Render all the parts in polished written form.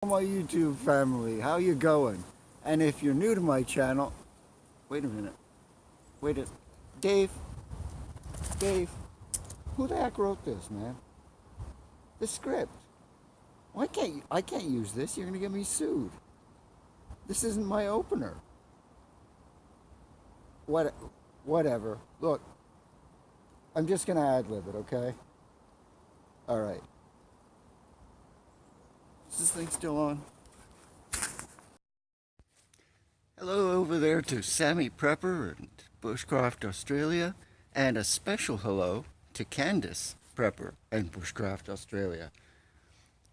My YouTube family, how you going? And if you're new to my channel, wait a minute, wait a, Dave, Dave, who the heck wrote this, man? The script. Why can't you, I can't use this? You're gonna get me sued. This isn't my opener. What, whatever. Look, I'm just gonna ad-lib it, okay? All right. Is this thing still on? Hello over there to Sammi Prepper and Bushcraft Australia, and a special hello to Candise Prepper and Bushcraft Australia.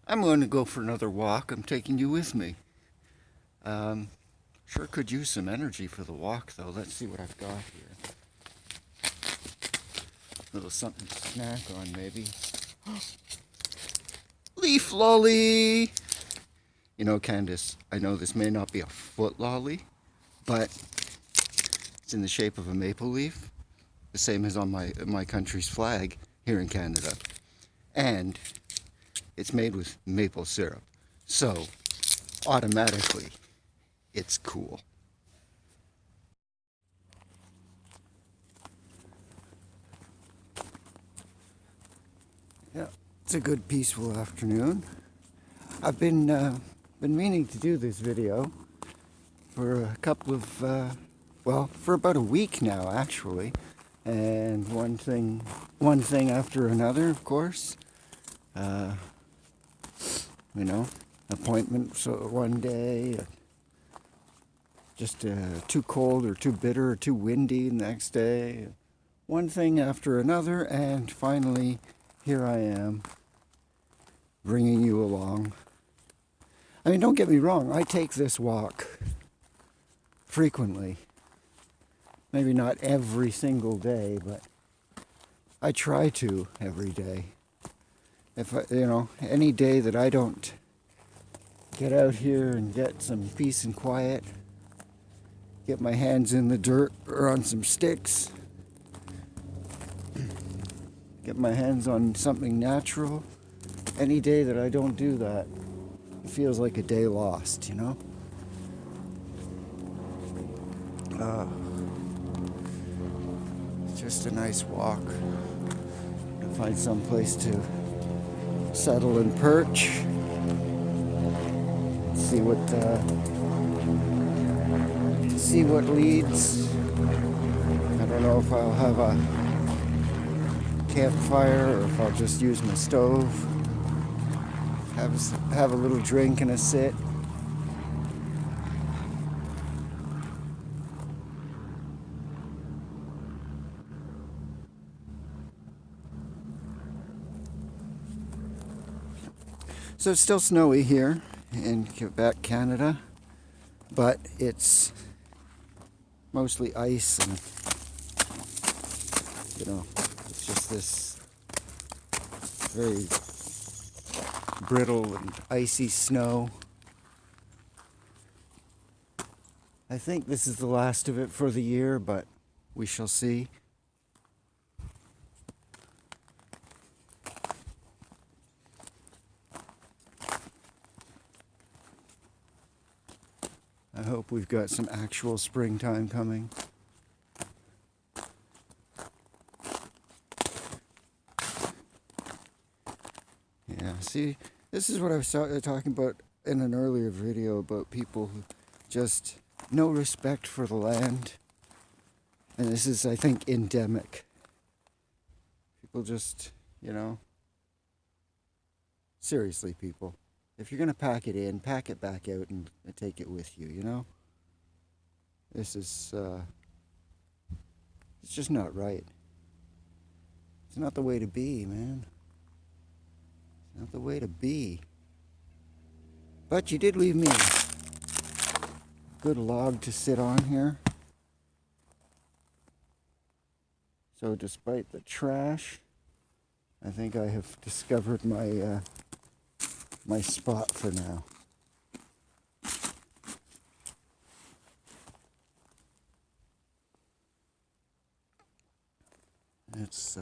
I'm going to go for another walk. I'm taking you with me. Sure could use some energy for the walk though. Let's see what I've got here. A little something to snack on maybe. Leaf lolly! You know, Candise, I know this may not be a foot lolly, but it's in the shape of a maple leaf, the same as on my country's flag here in Canada. And it's made with maple syrup. So, automatically, it's cool. Yeah, it's a good peaceful afternoon. I've been meaning to do this video for a couple of, well, for about a week now, actually. And one thing after another, of course. You know, appointments one day, just too cold or too bitter or too windy the next day. One thing after another, and finally, here I am, bringing you along. I mean, don't get me wrong, I take this walk frequently. Maybe not every single day, but I try to every day. If I, you know, any day that I don't get out here and get some peace and quiet, get my hands in the dirt or on some sticks, get my hands on something natural, any day that I don't do that, it feels like a day lost, you know? It's just a nice walk. Find some place to settle and perch. See what leads. I don't know if I'll have a campfire or if I'll just use my stove. Have a little drink and a sit. So it's still snowy here in Quebec, Canada, but it's mostly ice and, you know, it's just this very brittle and icy snow. I think this is the last of it for the year, but we shall see. I hope we've got some actual springtime coming. Yeah, see, this is what I was talking about in an earlier video about people who just no respect for the land. And this is, I think, endemic. People just, you know, seriously, people. If you're going to pack it in, pack it back out and take it with you, you know? This is, it's just not right. It's not the way to be, man. It's not the way to be. But you did leave me a good log to sit on here. So despite the trash, I think I have discovered my my spot for now. It's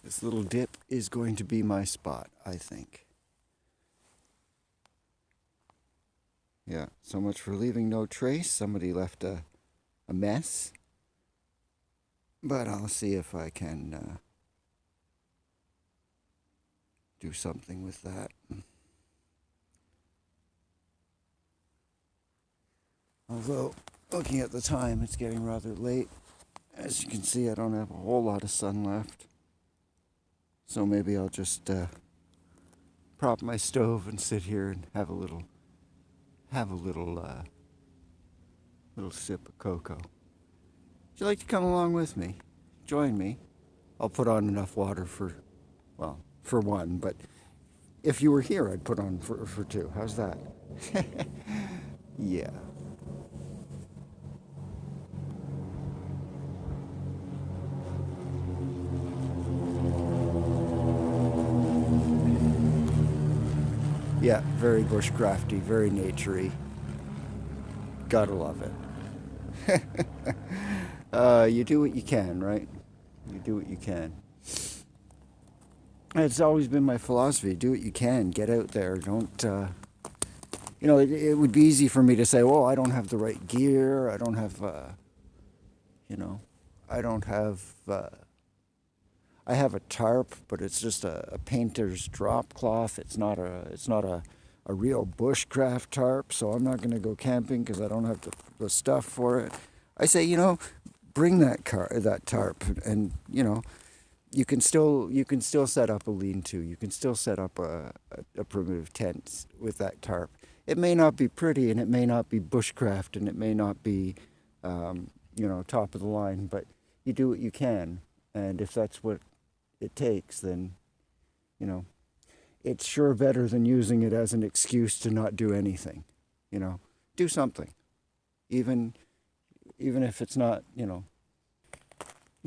this little dip is going to be my spot, I think. Yeah, so much for leaving no trace. Somebody left a mess. But I'll see if I can do something with that. Although, looking at the time, it's getting rather late. As you can see, I don't have a whole lot of sun left. So maybe I'll just prop my stove and sit here and have a little little sip of cocoa. Would you like to come along with me? Join me. I'll put on enough water for one, but if you were here, I'd put on for two. How's that? Yeah. Yeah, very bushcrafty, very naturey. Gotta love it. You do what you can, right? You do what you can. It's always been my philosophy. Do what you can. Get out there. Don't. It would be easy for me to say, "Well, I don't have the right gear. I don't have. You know, I don't have. I have a tarp, but it's just a painter's drop cloth. It's not a real bushcraft tarp. So I'm not going to go camping because I don't have the stuff for it. I say, bring that tarp, and you can still set up a lean-to. You can still set up a primitive tent with that tarp. It may not be pretty, and it may not be bushcraft, and it may not be, top of the line, but you do what you can. And if that's what it takes, then, it's sure better than using it as an excuse to not do anything. Do something, even if it's not,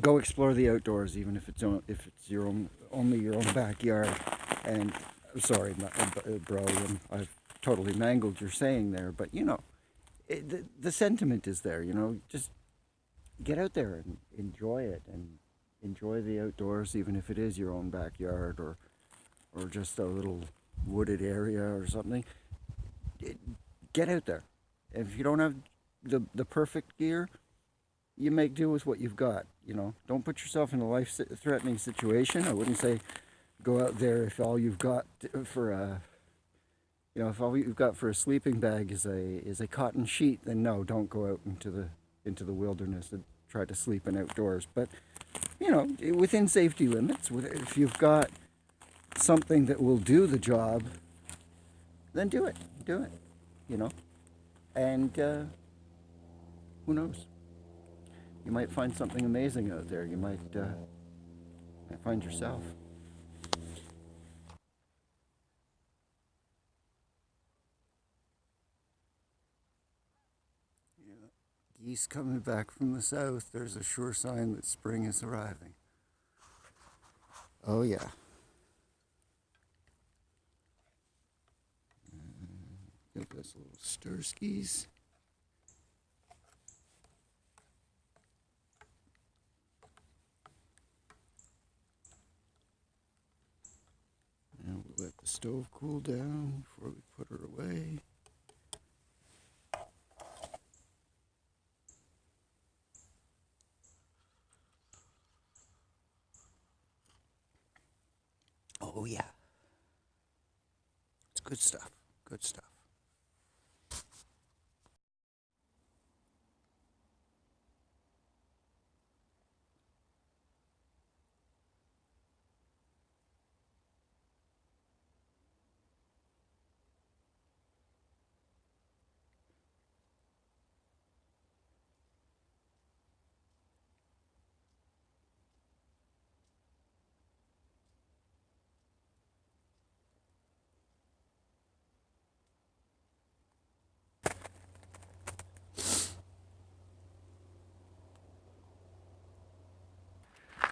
go explore the outdoors, even if it's only your own backyard. And sorry, bro, I've totally mangled your saying there, but the sentiment is there. Just get out there and enjoy it, and enjoy the outdoors, even if it is your own backyard or just a little wooded area or something. Get out there. If you don't have the perfect gear, you make do with what you've got. Don't put yourself in a life-threatening situation. I wouldn't say go out there if all you've got if all you've got for a sleeping bag is a cotton sheet. Then no, don't go out into the wilderness and try to sleep in outdoors. But within safety limits. If you've got something that will do the job, then do it. And who knows? You might find something amazing out there. You might find yourself. Yeah. Geese coming back from the south. There's a sure sign that spring is arriving. Oh yeah. Got those little sturskies. And we'll let the stove cool down before we put her away. Oh yeah. It's good stuff. Good stuff.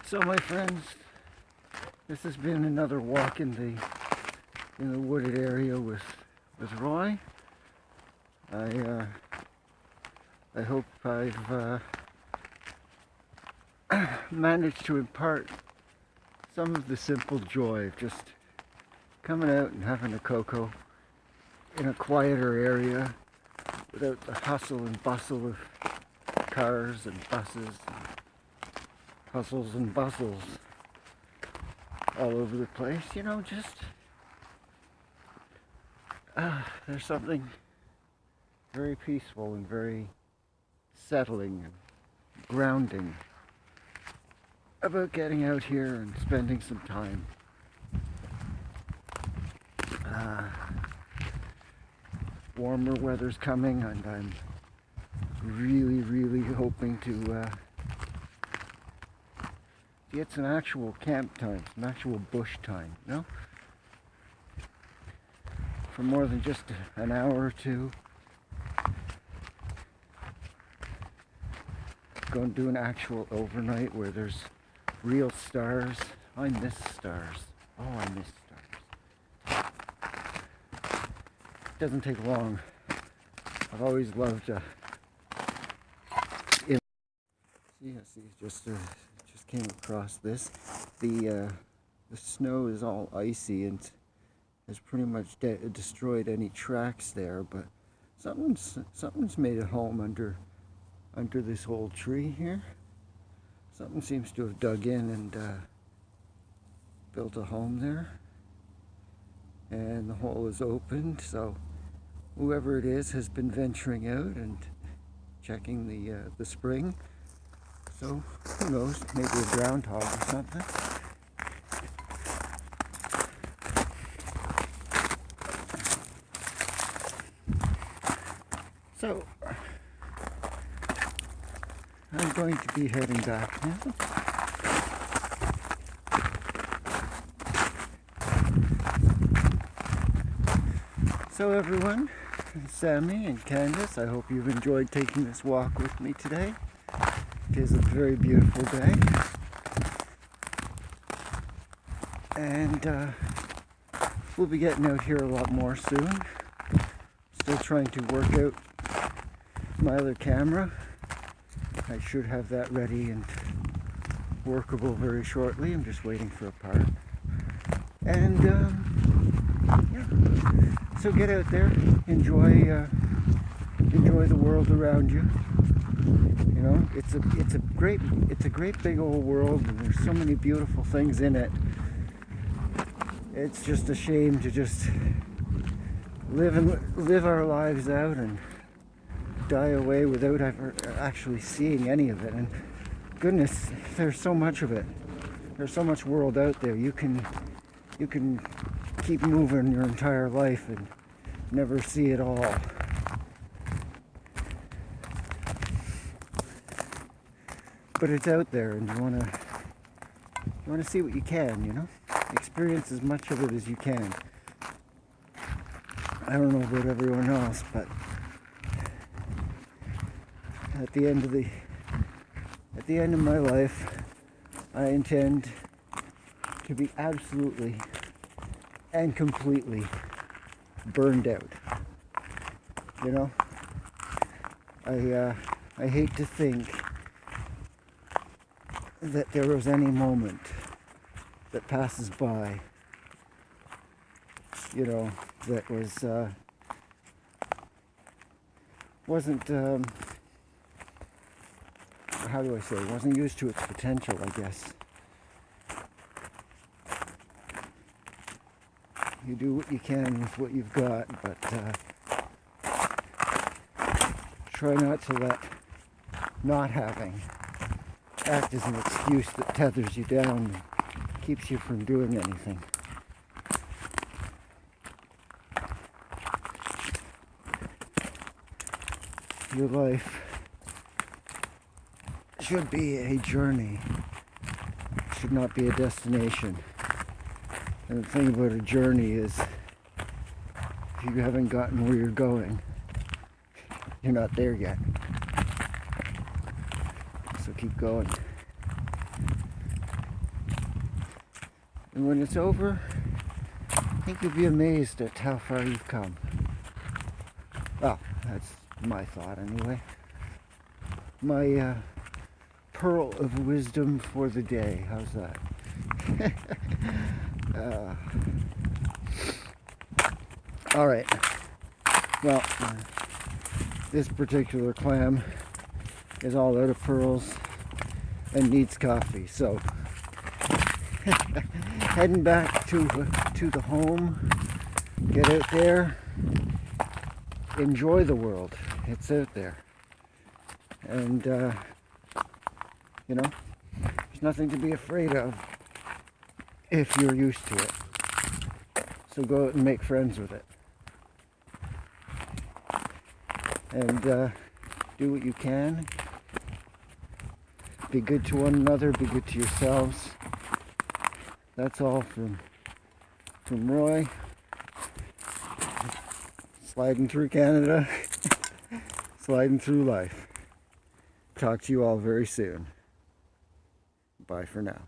So my friends, this has been another walk in the wooded area with Roy. I hope I've managed to impart some of the simple joy of just coming out and having a cocoa in a quieter area without the hustle and bustle of cars and buses and hustles and bustles all over the place. You know, just there's something very peaceful and very settling and grounding about getting out here and spending some time. Warmer weather's coming, and I'm really hoping to get some actual camp time, some actual bush time, you know? For more than just an hour or two. Go and do an actual overnight where there's real stars. I miss stars. Oh, I miss stars. It doesn't take long. I've always loved just came across this. The snow is all icy and has pretty much destroyed any tracks there, but something's made a home under this old tree here. Something seems to have dug in and built a home there, and the hole is opened, so whoever it is has been venturing out and checking the spring. So who knows, maybe a groundhog or something. So I'm going to be heading back now. So everyone, Sammi and Candise, I hope you've enjoyed taking this walk with me today. It is a very beautiful day. And we'll be getting out here a lot more soon. Still trying to work out my other camera. I should have that ready and workable very shortly. I'm just waiting for a part. And yeah. So get out there, enjoy the world around you. You know, it's a great big old world, and there's so many beautiful things in it. It's just a shame to just live our lives out and die away without ever actually seeing any of it. And goodness, there's so much of it. There's so much world out there. You can keep moving your entire life and never see it all. But it's out there, and you wanna see what you can, you know? Experience as much of it as you can. I don't know about everyone else, but at the end of my life, I intend to be absolutely and completely burned out. You know, I hate to think that there was any moment that passes by, you know, that wasn't how do I say, wasn't used to its potential, I guess. You do what you can with what you've got, but try not to let not having act as an excuse that tethers you down and keeps you from doing anything. Your life should be a journey. It should not be a destination. And the thing about a journey is, if you haven't gotten where you're going, you're not there yet. So keep going. And when it's over, I think you'll be amazed at how far you've come. Well, that's my thought anyway. My pearl of wisdom for the day. How's that? All right. Well, this particular clam is all out of pearls and needs coffee. So heading back to the home. Get out there, enjoy the world. It's out there, and you know, there's nothing to be afraid of if you're used to it. So go out and make friends with it, and do what you can. Be good to one another, be good to yourselves. That's all from Roy, sliding through Canada, sliding through life. Talk to you all very soon. Bye for now.